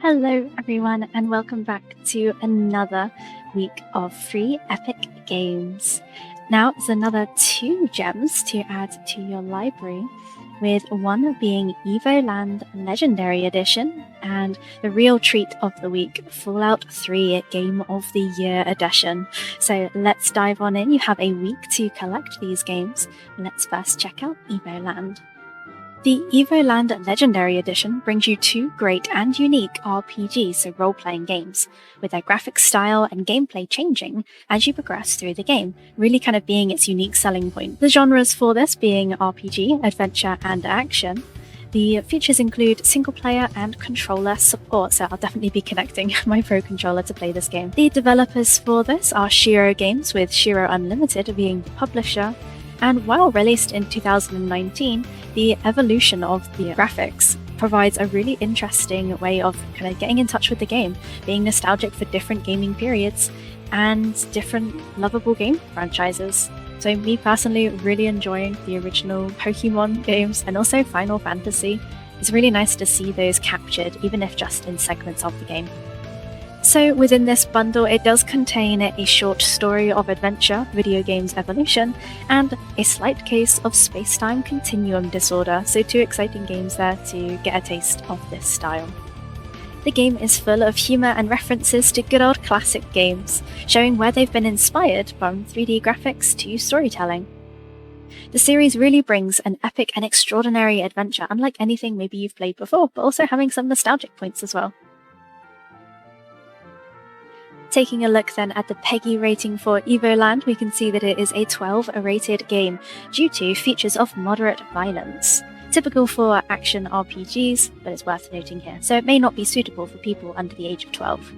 Hello everyone and welcome back to another week of free epic games. Now it's another 2 gems to add to your library, with one being Evoland Legendary Edition and the real treat of the week, Fallout 3 Game of the Year Edition. So let's dive on in. You have a week to collect these games. Let's first check out Evoland. The Evoland Legendary Edition brings you 2 great and unique RPGs, so role-playing games, with their graphic style and gameplay changing as you progress through the game, really kind of being its unique selling point. The genres for this being RPG, adventure, and action. The features include single-player and controller support, so I'll definitely be connecting my Pro Controller to play this game. The developers for this are Shiro Games, with Shiro Unlimited being the publisher, and while released in 2019, the evolution of the graphics provides a really interesting way of kind of getting in touch with the game, being nostalgic for different gaming periods and different lovable game franchises. So me personally really enjoying the original Pokemon games and also Final Fantasy. It's really nice to see those captured, even if just in segments of the game. So within this bundle, it does contain a short story of adventure, video games evolution, and a slight case of space-time continuum disorder, so 2 exciting games there to get a taste of this style. The game is full of humour and references to good old classic games, showing where they've been inspired from 3D graphics to storytelling. The series really brings an epic and extraordinary adventure, unlike anything maybe you've played before, but also having some nostalgic points as well. Taking a look then at the PEGI rating for Evoland, we can see that it is a 12 rated game due to features of moderate violence. Typical for action RPGs, but it's worth noting here, so it may not be suitable for people under the age of 12.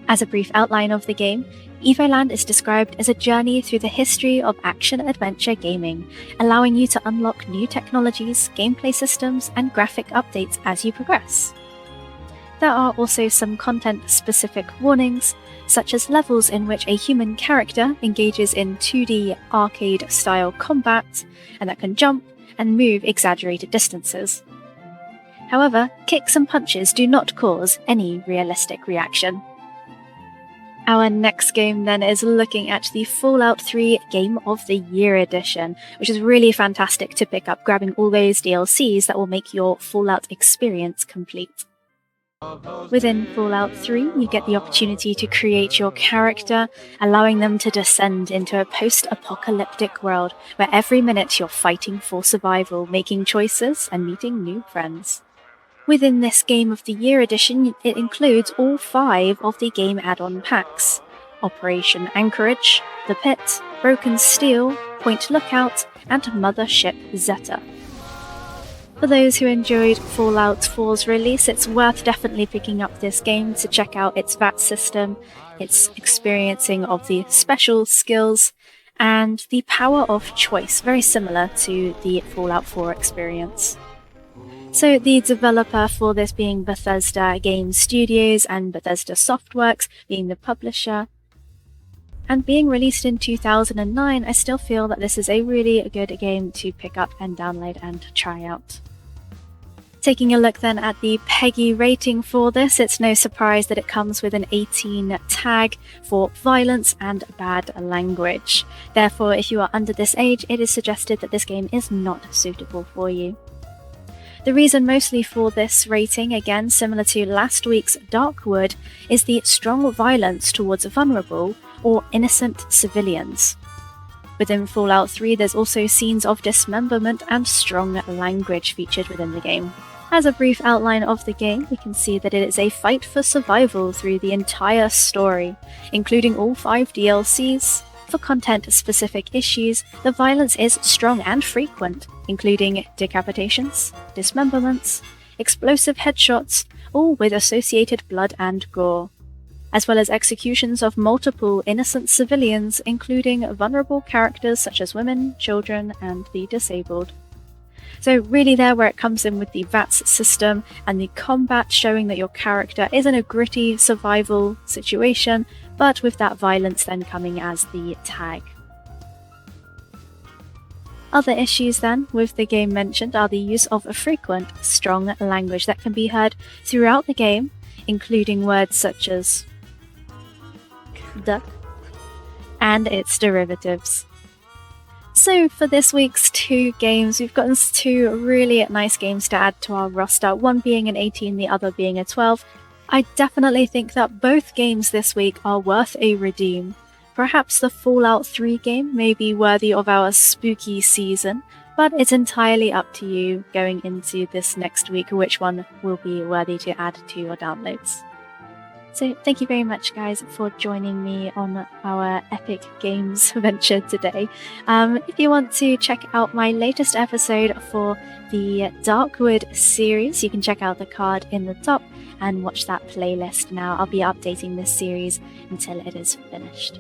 As a brief outline of the game, Evoland is described as a journey through the history of action-adventure gaming, allowing you to unlock new technologies, gameplay systems, and graphic updates as you progress. There are also some content-specific warnings, such as levels in which a human character engages in 2D arcade-style combat, and that can jump and move exaggerated distances. However, kicks and punches do not cause any realistic reaction. Our next game then is looking at the Fallout 3 Game of the Year Edition, which is really fantastic to pick up, grabbing all those DLCs that will make your Fallout experience complete. Within Fallout 3, you get the opportunity to create your character, allowing them to descend into a post-apocalyptic world where every minute you're fighting for survival, making choices, and meeting new friends. Within this Game of the Year edition, it includes all 5 of the game add-on packs: Operation Anchorage, The Pit, Broken Steel, Point Lookout, and Mothership Zeta. For those who enjoyed Fallout 4's release, it's worth definitely picking up this game to check out its VAT system, its experiencing of the special skills, and the power of choice, very similar to the Fallout 4 experience. So the developer for this being Bethesda Game Studios and Bethesda Softworks being the publisher, and being released in 2009, I still feel that this is a really good game to pick up and download and try out. Taking a look then at the PEGI rating for this, it's no surprise that it comes with an 18 tag for violence and bad language. Therefore, if you are under this age, it is suggested that this game is not suitable for you. The reason mostly for this rating, again similar to last week's Darkwood, is the strong violence towards vulnerable or innocent civilians. Within Fallout 3, there's also scenes of dismemberment and strong language featured within the game. As a brief outline of the game, we can see that it is a fight for survival through the entire story, including all 5 DLCs. For content-specific issues, the violence is strong and frequent, including decapitations, dismemberments, explosive headshots, all with associated blood and gore, as well as executions of multiple innocent civilians, including vulnerable characters such as women, children, and the disabled. So really there where it comes in with the VATS system and the combat, showing that your character is in a gritty survival situation, but with that violence then coming as the tag. Other issues then with the game mentioned are the use of a frequent, strong language that can be heard throughout the game, including words such as duck and its derivatives. So for this week's 2 games, we've gotten 2 really nice games to add to our roster, one being an 18, the other being a 12. I definitely think that both games this week are worth a redeem. Perhaps the Fallout 3 game may be worthy of our spooky season, but it's entirely up to you going into this next week which one will be worthy to add to your downloads. So thank you very much, guys, for joining me on our Epic Games venture today. If you want to check out my latest episode for the Darkwood series, you can check out the card in the top and watch that playlist now. I'll be updating this series until it is finished.